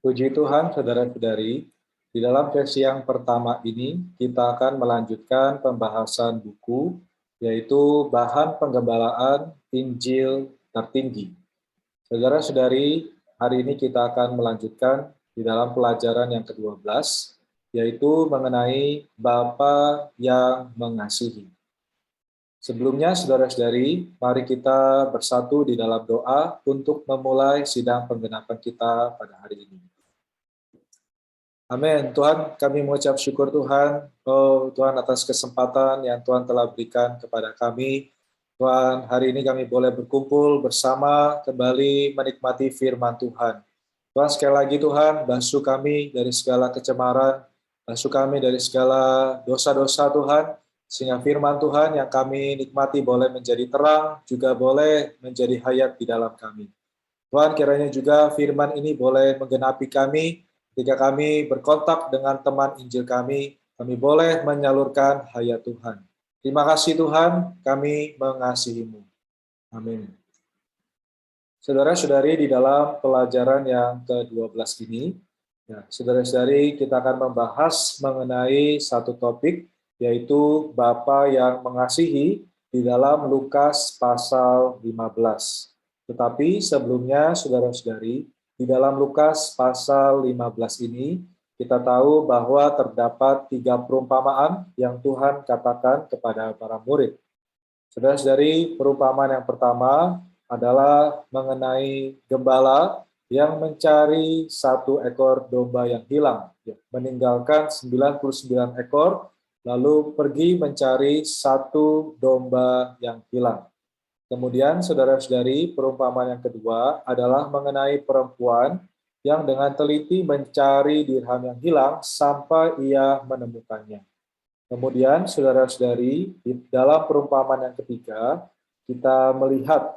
Puji Tuhan, saudara-saudari, di dalam sesi yang pertama ini kita akan melanjutkan pembahasan buku, yaitu Bahan Penggembalaan Injil Tertinggi. Saudara-saudari, hari ini kita akan melanjutkan di dalam pelajaran yang ke-12, yaitu mengenai Bapa yang mengasihi. Sebelumnya, saudara-saudari, mari kita bersatu di dalam doa untuk memulai sidang penggenapan kita pada hari ini. Amin. Tuhan, kami mengucap syukur Tuhan, oh Tuhan atas kesempatan yang Tuhan telah berikan kepada kami. Tuhan, hari ini kami boleh berkumpul bersama kembali menikmati firman Tuhan. Tuhan, sekali lagi Tuhan, basuh kami dari segala kecemaran, basuh kami dari segala dosa-dosa Tuhan, sehingga firman Tuhan yang kami nikmati boleh menjadi terang, juga boleh menjadi hayat di dalam kami. Tuhan, kiranya juga firman ini boleh menggenapi kami, ketika kami berkontak dengan teman Injil kami boleh menyalurkan hayat Tuhan. Terima kasih Tuhan, kami mengasihi-Mu. Amin. Saudara-saudari, di dalam pelajaran yang ke-12 ini, saudara-saudari, kita akan membahas mengenai satu topik, yaitu Bapa yang mengasihi di dalam Lukas pasal 15. Tetapi sebelumnya, saudara-saudari, di dalam Lukas pasal 15 ini, kita tahu bahwa terdapat 3 perumpamaan yang Tuhan katakan kepada para murid. Saudara-saudari, perumpamaan yang pertama adalah mengenai gembala yang mencari 1 ekor domba yang hilang, meninggalkan 99 ekor, lalu pergi mencari 1 domba yang hilang. Kemudian, saudara-saudari, perumpamaan yang kedua adalah mengenai perempuan yang dengan teliti mencari dirham yang hilang sampai ia menemukannya. Kemudian, saudara-saudari, di dalam perumpamaan yang ketiga, kita melihat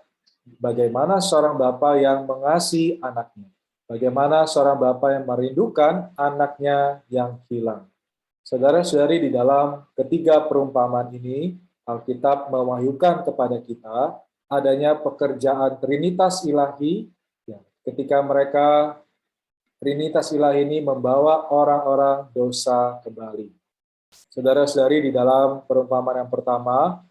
bagaimana seorang bapa yang mengasihi anaknya, bagaimana seorang bapa yang merindukan anaknya yang hilang. Saudara-saudari, di dalam ketiga perumpamaan ini, Alkitab mewahyukan kepada kita adanya pekerjaan Trinitas Ilahi, ketika mereka Trinitas Ilahi ini membawa orang-orang dosa kembali. Saudara-saudari, di dalam perumpamaan yang pertama,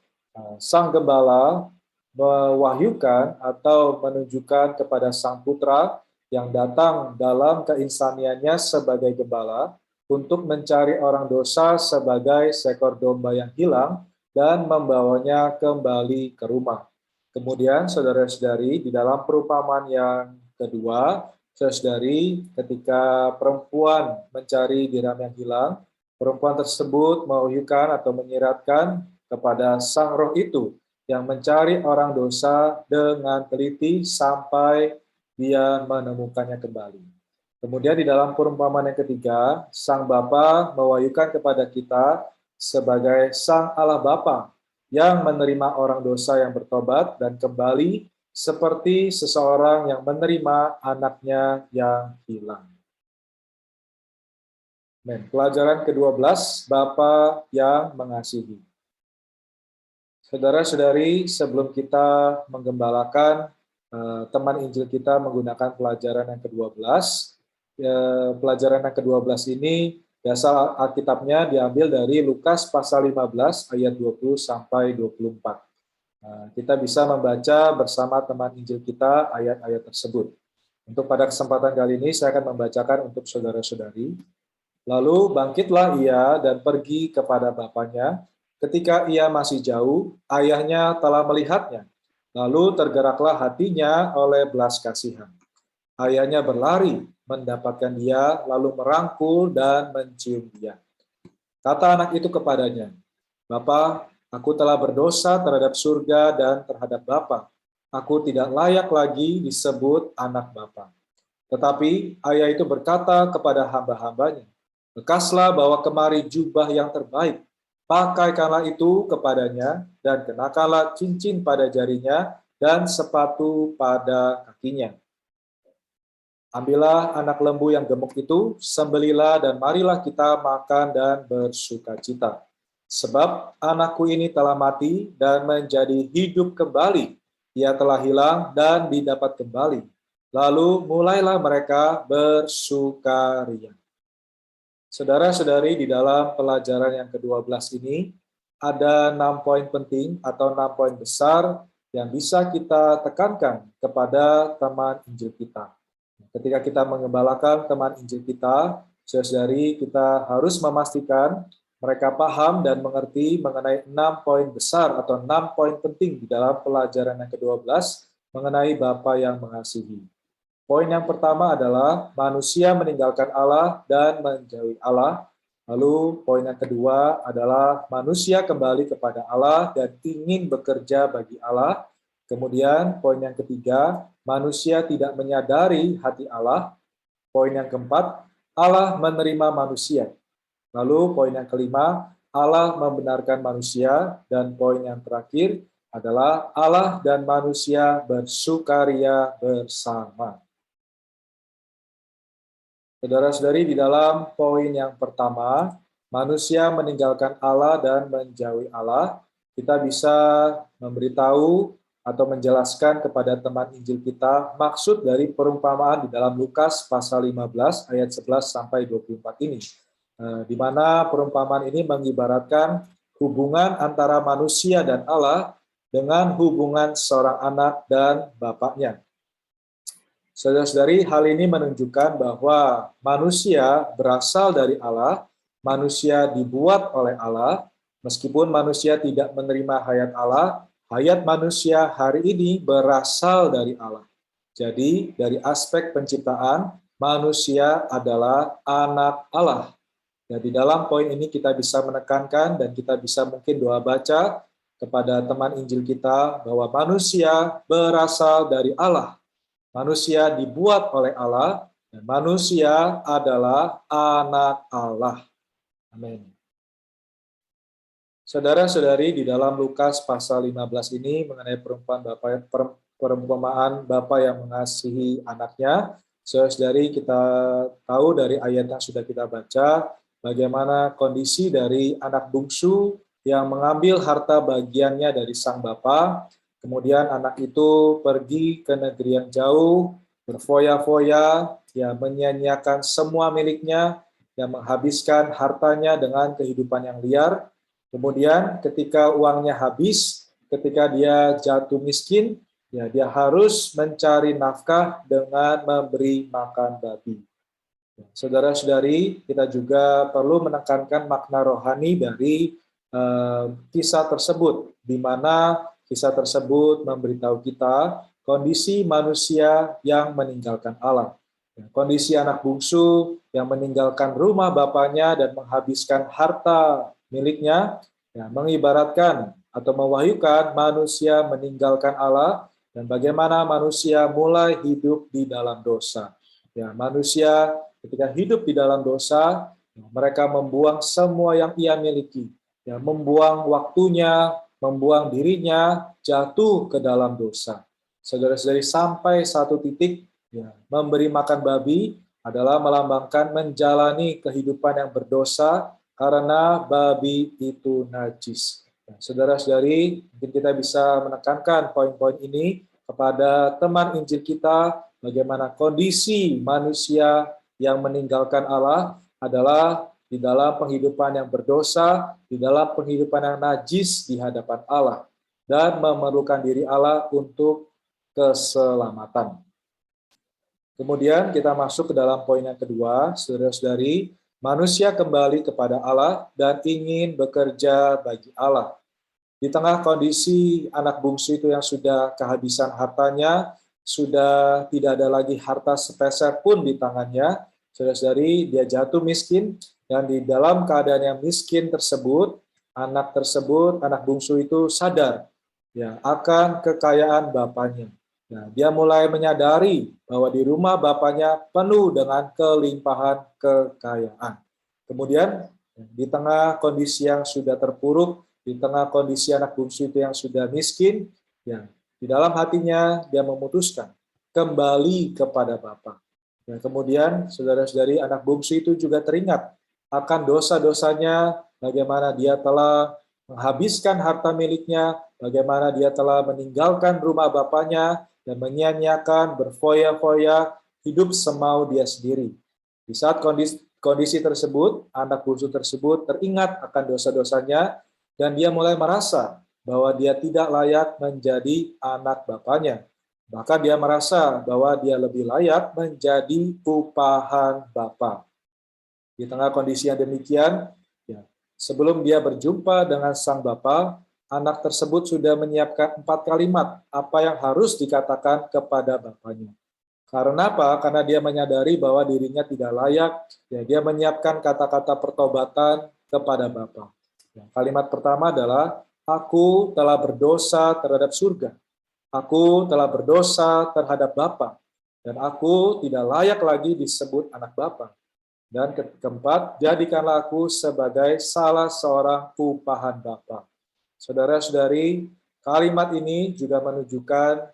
sang gembala mewahyukan atau menunjukkan kepada sang putra yang datang dalam keinsaniannya sebagai gembala untuk mencari orang dosa sebagai seekor domba yang hilang dan membawanya kembali ke rumah. Kemudian, saudara-saudari, di dalam perumpamaan yang kedua, saudari, ketika perempuan mencari dirham yang hilang, perempuan tersebut mewahyukan atau menyiratkan kepada sang roh itu yang mencari orang dosa dengan teliti sampai dia menemukannya kembali. Kemudian di dalam perumpamaan yang ketiga, sang Bapa mewahyukan kepada kita sebagai sang Allah Bapa yang menerima orang dosa yang bertobat dan kembali seperti seseorang yang menerima anaknya yang hilang. Pelajaran ke-12, Bapa yang mengasihi. Saudara-saudari, sebelum kita menggembalakan teman Injil kita menggunakan pelajaran yang ke-12, pelajaran yang ke-12 ini dasar Alkitabnya diambil dari Lukas pasal 15 ayat 20 sampai 24. Kita bisa membaca bersama teman Injil kita ayat-ayat tersebut. Untuk pada kesempatan kali ini saya akan membacakan untuk saudara-saudari. Lalu bangkitlah ia dan pergi kepada bapaknya. Ketika ia masih jauh, ayahnya telah melihatnya. Lalu tergeraklah hatinya oleh belas kasihan. Ayahnya berlari, mendapatkan dia, lalu merangkul dan mencium dia. Kata anak itu kepadanya, "Bapa, aku telah berdosa terhadap surga dan terhadap Bapa. Aku tidak layak lagi disebut anak Bapa." Tetapi ayah itu berkata kepada hamba-hambanya, "Bekaslah bawa kemari jubah yang terbaik, pakaikanlah itu kepadanya, dan kenakanlah cincin pada jarinya, dan sepatu pada kakinya. Ambillah anak lembu yang gemuk itu, sembelilah dan marilah kita makan dan bersukacita. Sebab anakku ini telah mati dan menjadi hidup kembali. Ia telah hilang dan didapat kembali. Lalu mulailah mereka bersukaria. Saudara-saudari, di dalam pelajaran yang ke-12 ini, ada 6 poin penting atau 6 poin besar yang bisa kita tekankan kepada teman Injil kita. Ketika kita mengembalakan teman Injil kita, saudari, kita harus memastikan mereka paham dan mengerti mengenai 6 poin besar atau 6 poin penting di dalam pelajaran yang ke-12 mengenai Bapa yang mengasihi. Poin yang pertama adalah manusia meninggalkan Allah dan menjauhi Allah. Lalu poin yang kedua adalah manusia kembali kepada Allah dan ingin bekerja bagi Allah. Kemudian poin yang ketiga, manusia tidak menyadari hati Allah. Poin yang keempat, Allah menerima manusia. Lalu poin yang kelima, Allah membenarkan manusia. Dan poin yang terakhir adalah Allah dan manusia bersukaria bersama. Saudara-saudari, di dalam poin yang pertama, manusia meninggalkan Allah dan menjauhi Allah, kita bisa memberitahu atau menjelaskan kepada teman Injil kita maksud dari perumpamaan di dalam Lukas pasal 15 ayat 11 sampai 24 ini. Di mana perumpamaan ini mengibaratkan hubungan antara manusia dan Allah dengan hubungan seorang anak dan bapaknya. Saudara-saudari, hal ini menunjukkan bahwa manusia berasal dari Allah, manusia dibuat oleh Allah, meskipun manusia tidak menerima hayat manusia hari ini berasal dari Allah. Jadi, dari aspek penciptaan, manusia adalah anak Allah. Dan di dalam poin ini kita bisa menekankan dan kita bisa mungkin doa baca kepada teman Injil kita bahwa manusia berasal dari Allah. Manusia dibuat oleh Allah, dan manusia adalah anak Allah. Amin. Saudara-saudari, di dalam Lukas pasal 15 ini mengenai perumpamaan Bapa yang mengasihi anaknya, saudari kita tahu dari ayat yang sudah kita baca, bagaimana kondisi dari anak bungsu yang mengambil harta bagiannya dari sang bapa. Kemudian anak itu pergi ke negeri yang jauh, berfoya-foya, ya menyanyiakan semua miliknya, dan menghabiskan hartanya dengan kehidupan yang liar. Kemudian ketika uangnya habis, ketika dia jatuh miskin, ya dia harus mencari nafkah dengan memberi makan babi. Saudara-saudari, kita juga perlu menekankan makna rohani dari kisah tersebut, di mana kisah tersebut memberitahu kita kondisi manusia yang meninggalkan Allah. Kondisi anak bungsu yang meninggalkan rumah bapaknya dan menghabiskan harta miliknya, ya, mengibaratkan atau mewahyukan manusia meninggalkan Allah dan bagaimana manusia mulai hidup di dalam dosa. Ya, manusia ketika hidup di dalam dosa, mereka membuang semua yang ia miliki, ya, membuang waktunya, membuang dirinya, jatuh ke dalam dosa. Saudara-saudari, sampai satu titik, ya, memberi makan babi adalah melambangkan menjalani kehidupan yang berdosa karena babi itu najis. Saudara-saudari, mungkin kita bisa menekankan poin-poin ini kepada teman Injil kita, bagaimana kondisi manusia yang meninggalkan Allah adalah di dalam penghidupan yang berdosa, di dalam penghidupan yang najis di hadapan Allah, dan memerlukan diri Allah untuk keselamatan. Kemudian kita masuk ke dalam poin yang kedua, saudara-saudari, manusia kembali kepada Allah dan ingin bekerja bagi Allah. Di tengah kondisi anak bungsu itu yang sudah kehabisan hartanya, sudah tidak ada lagi harta sepeser pun di tangannya, saudara-saudari, dia jatuh miskin, dan di dalam keadaan yang miskin tersebut, anak bungsu itu sadar, ya, akan kekayaan bapaknya. Nah, dia mulai menyadari bahwa di rumah bapaknya penuh dengan kelimpahan kekayaan. Kemudian di tengah kondisi yang sudah terpuruk, di tengah kondisi anak bungsu itu yang sudah miskin, ya, di dalam hatinya dia memutuskan kembali kepada Bapa. Ya, kemudian saudara-saudari, anak bungsu itu juga teringat akan dosa-dosanya, bagaimana dia telah menghabiskan harta miliknya, bagaimana dia telah meninggalkan rumah bapaknya, dan menyia-nyiakan, berfoya-foya, hidup semau dia sendiri. Di saat kondisi tersebut, anak bungsu tersebut teringat akan dosa-dosanya, dan dia mulai merasa bahwa dia tidak layak menjadi anak bapaknya. Bahkan dia merasa bahwa dia lebih layak menjadi upahan bapa. Di tengah kondisi yang demikian, ya, sebelum dia berjumpa dengan sang bapa, anak tersebut sudah menyiapkan 4 kalimat apa yang harus dikatakan kepada bapaknya. Karena apa? Karena dia menyadari bahwa dirinya tidak layak, ya, dia menyiapkan kata-kata pertobatan kepada bapa. Ya, kalimat pertama adalah, aku telah berdosa terhadap surga. Aku telah berdosa terhadap Bapa, dan aku tidak layak lagi disebut anak Bapa. Dan keempat, jadikanlah aku sebagai salah seorang upahan Bapa. Saudara-saudari, kalimat ini juga menunjukkan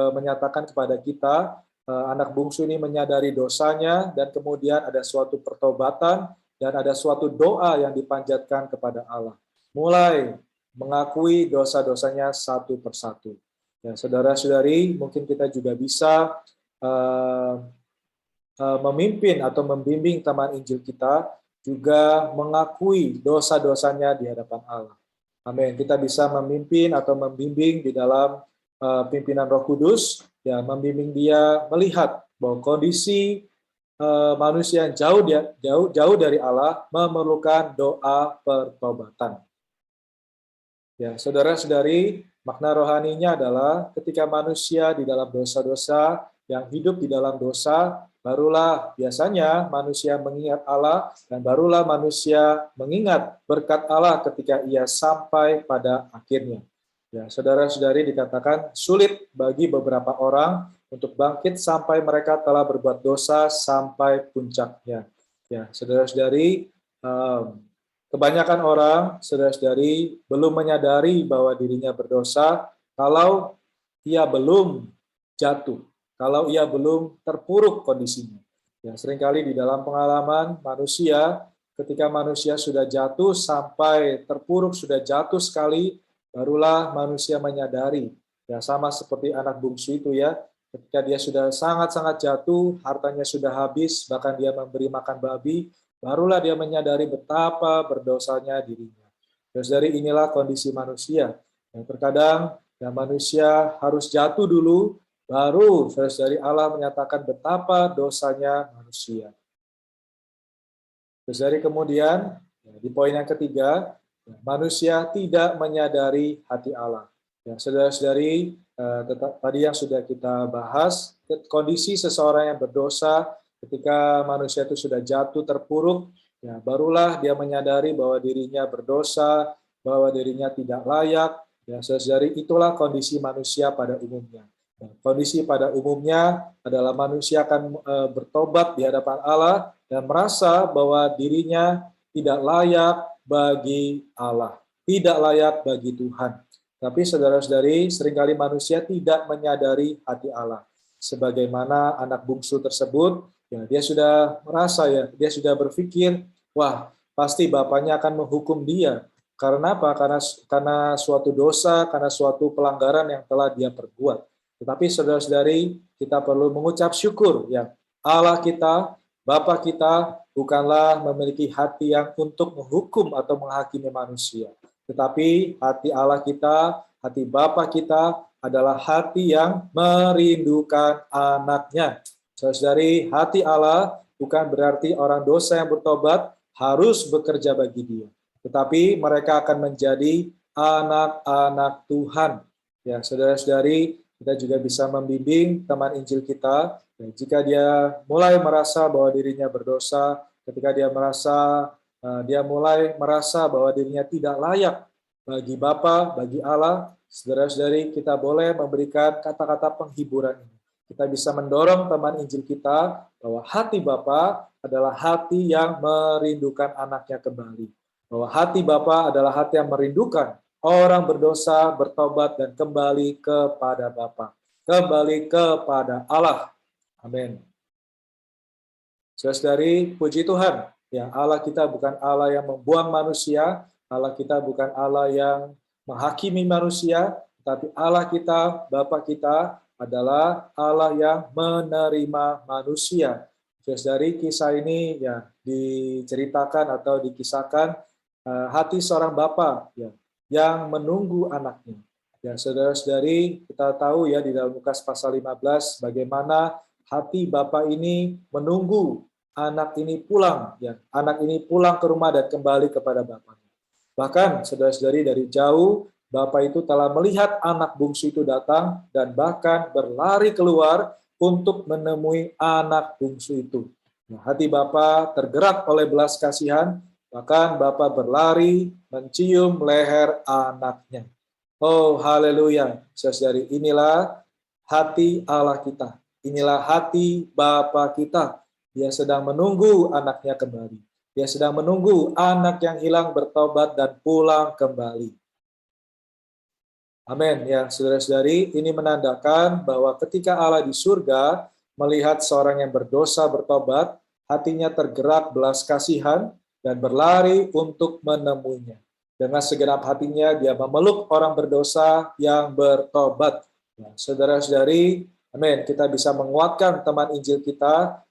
menyatakan kepada kita, anak bungsu ini menyadari dosanya, dan kemudian ada suatu pertobatan, dan ada suatu doa yang dipanjatkan kepada Allah. Mulai mengakui dosa-dosanya satu persatu. Ya, saudara-saudari, mungkin kita juga bisa memimpin atau membimbing teman Injil kita juga mengakui dosa-dosanya di hadapan Allah. Amin. Kita bisa memimpin atau membimbing di dalam pimpinan Roh Kudus, ya, membimbing dia melihat bahwa kondisi manusia yang jauh dari Allah memerlukan doa pertobatan. Ya, saudara-saudari, makna rohaninya adalah ketika manusia di dalam dosa-dosa, yang hidup di dalam dosa, barulah biasanya manusia mengingat Allah, dan barulah manusia mengingat berkat Allah ketika ia sampai pada akhirnya. Ya, saudara-saudari, dikatakan sulit bagi beberapa orang untuk bangkit sampai mereka telah berbuat dosa sampai puncaknya. Ya, saudara-saudari, kebanyakan orang, saudara-saudari, belum menyadari bahwa dirinya berdosa kalau ia belum jatuh, kalau ia belum terpuruk kondisinya. Ya, seringkali di dalam pengalaman manusia, ketika manusia sudah jatuh sampai terpuruk, sudah jatuh sekali, barulah manusia menyadari. Ya, sama seperti anak bungsu itu ya, ketika dia sudah sangat-sangat jatuh, hartanya sudah habis, bahkan dia memberi makan babi, barulah dia menyadari betapa berdosanya dirinya. Terus dari inilah kondisi manusia. Yang terkadang ya, manusia harus jatuh dulu, baru dari Allah menyatakan betapa dosanya manusia. Terus dari kemudian, di poin yang ketiga, manusia tidak menyadari hati Allah. Ya, saudara-saudari, tadi yang sudah kita bahas, kondisi seseorang yang berdosa, ketika manusia itu sudah jatuh terpuruk, ya, barulah dia menyadari bahwa dirinya berdosa, bahwa dirinya tidak layak. Ya, saudara-saudari, itulah kondisi manusia pada umumnya. Nah, kondisi pada umumnya adalah manusia akan bertobat di hadapan Allah dan merasa bahwa dirinya tidak layak bagi Allah, tidak layak bagi Tuhan. Tapi saudara-saudari, seringkali manusia tidak menyadari hati Allah. Sebagaimana anak bungsu tersebut, ya, dia sudah merasa, ya, dia sudah berpikir, wah, pasti bapaknya akan menghukum dia. Karena apa? Karena suatu dosa, karena suatu pelanggaran yang telah dia perbuat. Tetapi saudara-saudari, kita perlu mengucap syukur, ya, Allah kita, Bapa kita bukanlah memiliki hati yang untuk menghukum atau menghakimi manusia. Tetapi hati Allah kita, hati Bapa kita adalah hati yang merindukan anaknya. Saudari, hati Allah bukan berarti orang dosa yang bertobat harus bekerja bagi dia. Tetapi mereka akan menjadi anak-anak Tuhan. Ya, saudara-saudari, kita juga bisa membimbing teman Injil kita, ya, jika dia mulai merasa bahwa dirinya berdosa, ketika dia mulai merasa bahwa dirinya tidak layak bagi Bapa, bagi Allah, saudara-saudari, kita boleh memberikan kata-kata penghiburan ini. Kita bisa mendorong teman Injil kita bahwa hati Bapa adalah hati yang merindukan anaknya kembali. Bahwa hati Bapa adalah hati yang merindukan orang berdosa, bertobat, dan kembali kepada Bapa, kembali kepada Allah. Amin. Saudari, puji Tuhan, ya, Allah kita bukan Allah yang membuang manusia, Allah kita bukan Allah yang menghakimi manusia, Tapi Allah kita, Bapa kita adalah Allah yang menerima manusia. Terus dari kisah ini ya diceritakan atau dikisahkan hati seorang bapa ya yang menunggu anaknya. Ya, saudara-saudari, kita tahu ya di dalam Lukas pasal 15 bagaimana hati bapa ini menunggu anak ini pulang ya. Anak ini pulang ke rumah dan kembali kepada bapaknya. Bahkan saudara-saudari dari jauh Bapak itu telah melihat anak bungsu itu datang dan bahkan berlari keluar untuk menemui anak bungsu itu. Nah, hati Bapak tergerak oleh belas kasihan, bahkan Bapak berlari mencium leher anaknya. Oh, haleluya. Saudari, inilah hati Allah kita. Inilah hati Bapa kita. Dia sedang menunggu anaknya kembali. Dia sedang menunggu anak yang hilang bertobat dan pulang kembali. Amin. Ya, saudara-saudari, ini menandakan bahwa ketika Allah di surga melihat seorang yang berdosa bertobat, hatinya tergerak belas kasihan dan berlari untuk menemuinya. Dengan segenap hatinya dia memeluk orang berdosa yang bertobat. Ya, saudara-saudari, amin. Kita bisa menguatkan teman Injil kita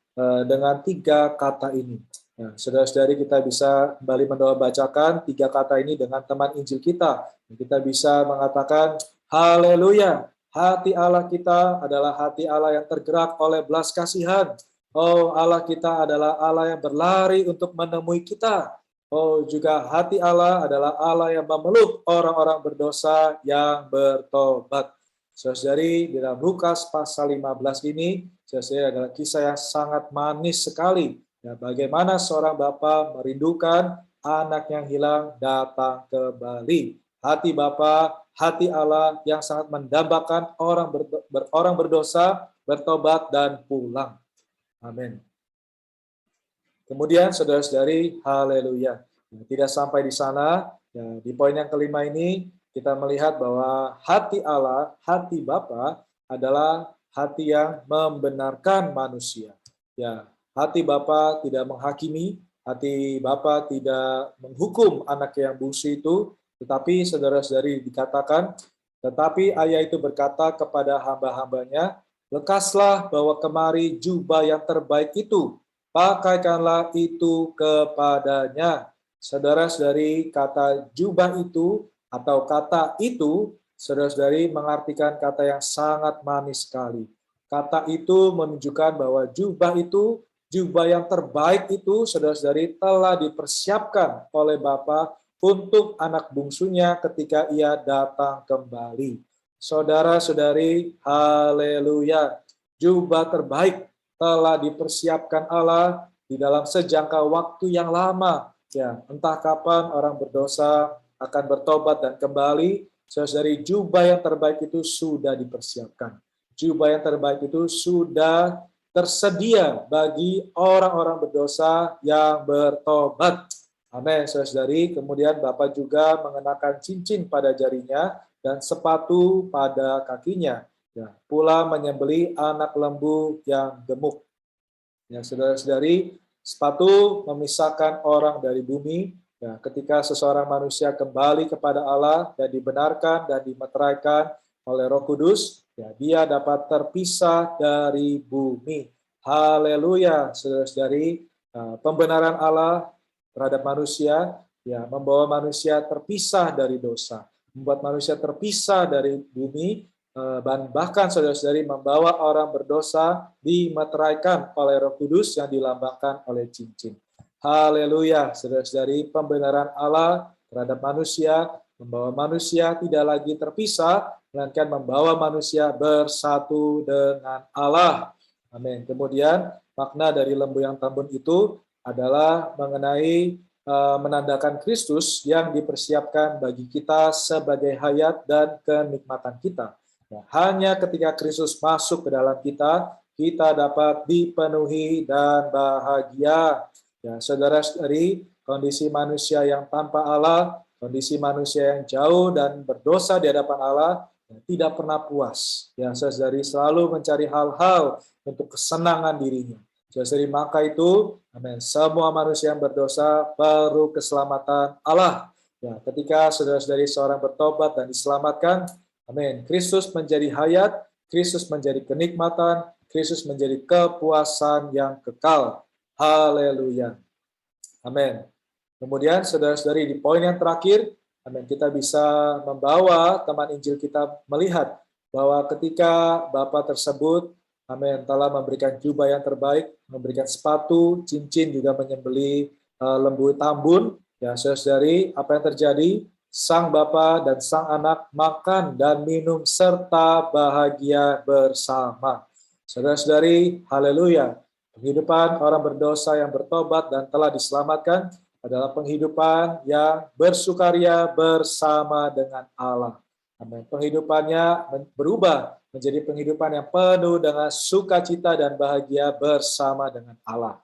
dengan 3 kata ini. Nah, saudara-saudari, kita bisa kembali bacakan 3 kata ini dengan teman Injil kita. Kita bisa mengatakan, haleluya, hati Allah kita adalah hati Allah yang tergerak oleh belas kasihan. Oh, Allah kita adalah Allah yang berlari untuk menemui kita. Oh, juga hati Allah adalah Allah yang memeluk orang-orang berdosa yang bertobat. Saudari, di dalam Lukas pasal 15 ini, saudari adalah kisah yang sangat manis sekali. Ya, bagaimana seorang bapa merindukan anak yang hilang datang kembali. Hati Bapa, hati Allah yang sangat mendambakan orang berdosa, bertobat, dan pulang. Amin. Kemudian saudara-saudari, haleluya. Tidak sampai di sana, ya, di poin yang kelima ini, kita melihat bahwa hati Allah, hati Bapa adalah hati yang membenarkan manusia. Ya, hati Bapa tidak menghakimi, hati Bapa tidak menghukum anak yang bungsu itu, tetapi saudara-saudari dikatakan, tetapi ayah itu berkata kepada hamba-hambanya, lekaslah bawa kemari jubah yang terbaik itu, pakaikanlah itu kepadanya. Saudara-saudari, kata jubah itu atau kata itu, saudara-saudari mengartikan kata yang sangat manis sekali. Kata itu menunjukkan bahwa jubah itu, jubah yang terbaik itu, saudara-saudari telah dipersiapkan oleh Bapa untuk anak bungsunya ketika ia datang kembali. Saudara-saudari, haleluya, jubah terbaik telah dipersiapkan Allah di dalam sejangka waktu yang lama. Ya, entah kapan orang berdosa akan bertobat dan kembali, saudari, jubah yang terbaik itu sudah dipersiapkan. Jubah yang terbaik itu sudah tersedia bagi orang-orang berdosa yang bertobat. Amin, saudari. Kemudian Bapak juga mengenakan cincin pada jarinya dan sepatu pada kakinya. Ya, pula menyembelih anak lembu yang gemuk. Ya, saudara-saudari, sepatu memisahkan orang dari bumi. Ya, ketika seseorang manusia kembali kepada Allah dan dibenarkan dan dimeteraikan oleh Roh Kudus, ya, dia dapat terpisah dari bumi. Haleluya, saudara-saudari, pembenaran Allah terhadap manusia, ya, membawa manusia terpisah dari dosa, membuat manusia terpisah dari bumi, dan bahkan saudara-saudari membawa orang berdosa dimeteraikan oleh Roh Kudus yang dilambangkan oleh cincin. Haleluya, saudara-saudari, pembenaran Allah terhadap manusia membawa manusia tidak lagi terpisah, melainkan membawa manusia bersatu dengan Allah. Amin. Kemudian makna dari lembu yang tambun itu adalah mengenai menandakan Kristus yang dipersiapkan bagi kita sebagai hayat dan kenikmatan kita. Hanya ketika Kristus masuk ke dalam kita, kita dapat dipenuhi dan bahagia. Ya, saudara-saudari, kondisi manusia yang tanpa Allah, kondisi manusia yang jauh dan berdosa di hadapan Allah, tidak pernah puas. Ya, saudari, selalu mencari hal-hal untuk kesenangan dirinya. Saudari, maka itu, amin, semua manusia yang berdosa perlu keselamatan Allah. Ya, ketika saudara-saudari seorang bertobat dan diselamatkan, Amin. Kristus menjadi hayat, Kristus menjadi kenikmatan, Kristus menjadi kepuasan yang kekal. Haleluya. Amin. Kemudian saudara-saudari di poin yang terakhir, amin, kita bisa membawa teman Injil kita melihat bahwa ketika Bapa tersebut, amin, telah memberikan jubah yang terbaik, memberikan sepatu, cincin, juga menyembeli lembu tambun, ya saudara-saudari, apa yang terjadi? Sang Bapa dan sang anak makan dan minum serta bahagia bersama. Saudara-saudari, haleluya. Kehidupan orang berdosa yang bertobat dan telah diselamatkan adalah penghidupan yang bersukaria bersama dengan Allah. Amin. Penghidupannya berubah menjadi penghidupan yang penuh dengan sukacita dan bahagia bersama dengan Allah.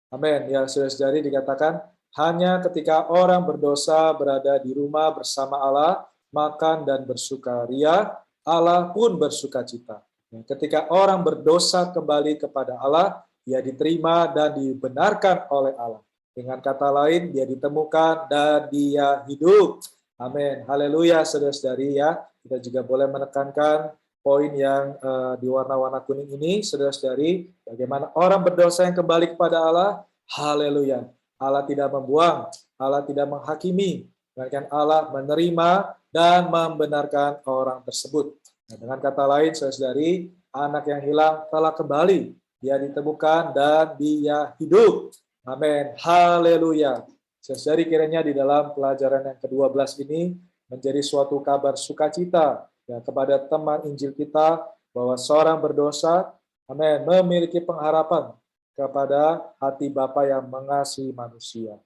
Amin. Ya, saudara-saudari, dikatakan hanya ketika orang berdosa berada di rumah bersama Allah, makan dan bersukaria, Allah pun bersukacita. Ketika orang berdosa kembali kepada Allah, dia diterima dan dibenarkan oleh Allah. Dengan kata lain, dia ditemukan dan dia hidup. Amin. Haleluya, saudara-saudari ya. Kita juga boleh menekankan poin yang di warna-warna kuning ini, saudara-saudari, bagaimana orang berdosa yang kembali kepada Allah. Haleluya. Allah tidak membuang, Allah tidak menghakimi, melainkan Allah menerima dan membenarkan orang tersebut. Nah, dengan kata lain, saudara-saudari, anak yang hilang telah kembali, dia ditemukan dan dia hidup. Amin. Haleluya. Saudari, kiranya di dalam pelajaran yang ke-12 ini menjadi suatu kabar sukacita ya, kepada teman Injil kita bahwa seorang berdosa, amin, memiliki pengharapan kepada hati Bapa yang mengasihi manusia.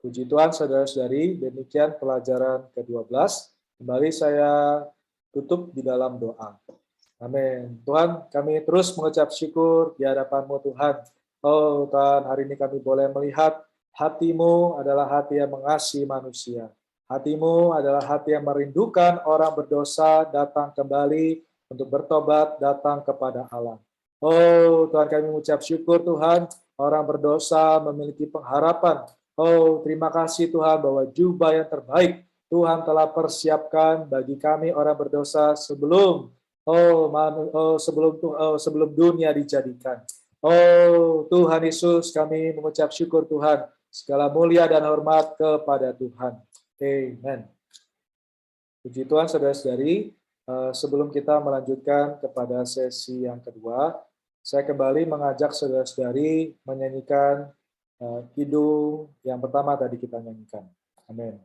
Puji Tuhan, saudara-saudari, demikian pelajaran ke-12. Kembali saya tutup di dalam doa. Amin. Tuhan, kami terus mengucap syukur di hadapan-Mu, Tuhan. Oh Tuhan, hari ini kami boleh melihat hati-Mu adalah hati yang mengasihi manusia. Hati-Mu adalah hati yang merindukan orang berdosa datang kembali untuk bertobat, datang kepada Allah. Oh Tuhan, kami mengucap syukur Tuhan, orang berdosa memiliki pengharapan. Oh terima kasih Tuhan bahwa jubah yang terbaik Tuhan telah persiapkan bagi kami orang berdosa sebelum sebelum dunia dijadikan. Oh Tuhan Yesus, kami mengucap syukur Tuhan, segala mulia dan hormat kepada Tuhan. Amen. Puji Tuhan, saudara-saudari, sebelum kita melanjutkan kepada sesi yang kedua, saya kembali mengajak saudara-saudari menyanyikan kidung yang pertama tadi kita nyanyikan. Amin.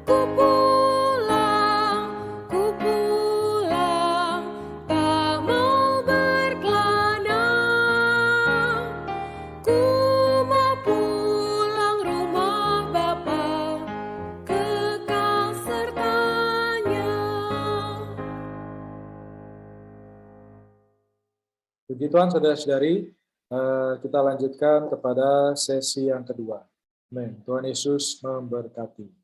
Ku pulang, tak mau berkelana. Ku mau pulang rumah Bapa, kekal sertanya. Puji Tuhan, saudara-saudari, kita lanjutkan kepada sesi yang kedua. Amin. Tuhan Yesus memberkati.